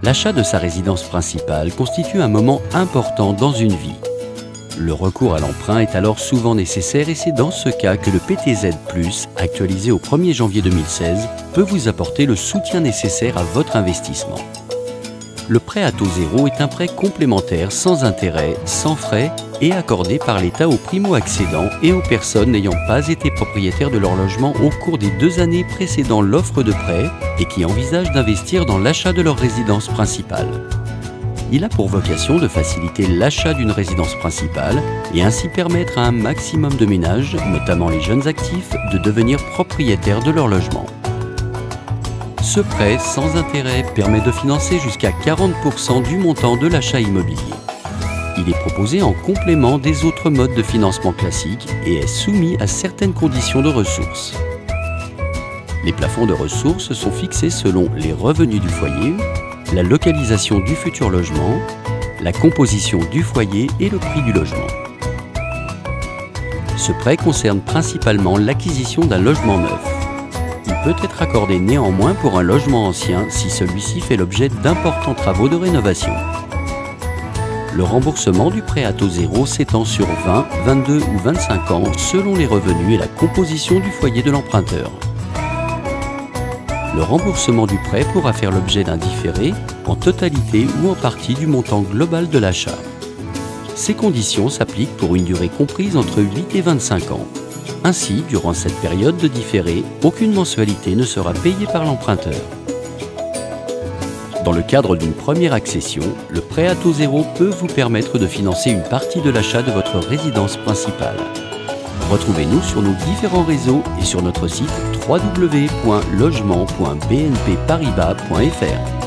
L'achat de sa résidence principale constitue un moment important dans une vie. Le recours à l'emprunt est alors souvent nécessaire et c'est dans ce cas que le PTZ+, actualisé au 1er janvier 2016, peut vous apporter le soutien nécessaire à votre investissement. Le prêt à taux zéro est un prêt complémentaire sans intérêt, sans frais et accordé par l'État aux primo-accédants et aux personnes n'ayant pas été propriétaires de leur logement au cours des 2 années précédant l'offre de prêt et qui envisagent d'investir dans l'achat de leur résidence principale. Il a pour vocation de faciliter l'achat d'une résidence principale et ainsi permettre à un maximum de ménages, notamment les jeunes actifs, de devenir propriétaires de leur logement. Ce prêt sans intérêt permet de financer jusqu'à 40% du montant de l'achat immobilier. Il est proposé en complément des autres modes de financement classiques et est soumis à certaines conditions de ressources. Les plafonds de ressources sont fixés selon les revenus du foyer, la localisation du futur logement, la composition du foyer et le prix du logement. Ce prêt concerne principalement l'acquisition d'un logement neuf. Il peut être accordé néanmoins pour un logement ancien si celui-ci fait l'objet d'importants travaux de rénovation. Le remboursement du prêt à taux zéro s'étend sur 20, 22 ou 25 ans selon les revenus et la composition du foyer de l'emprunteur. Le remboursement du prêt pourra faire l'objet d'un différé, en totalité ou en partie du montant global de l'achat. Ces conditions s'appliquent pour une durée comprise entre 8 et 25 ans. Ainsi, durant cette période de différé, aucune mensualité ne sera payée par l'emprunteur. Dans le cadre d'une première accession, le prêt à taux zéro peut vous permettre de financer une partie de l'achat de votre résidence principale. Retrouvez-nous sur nos différents réseaux et sur notre site www.logement.bnpparibas.fr.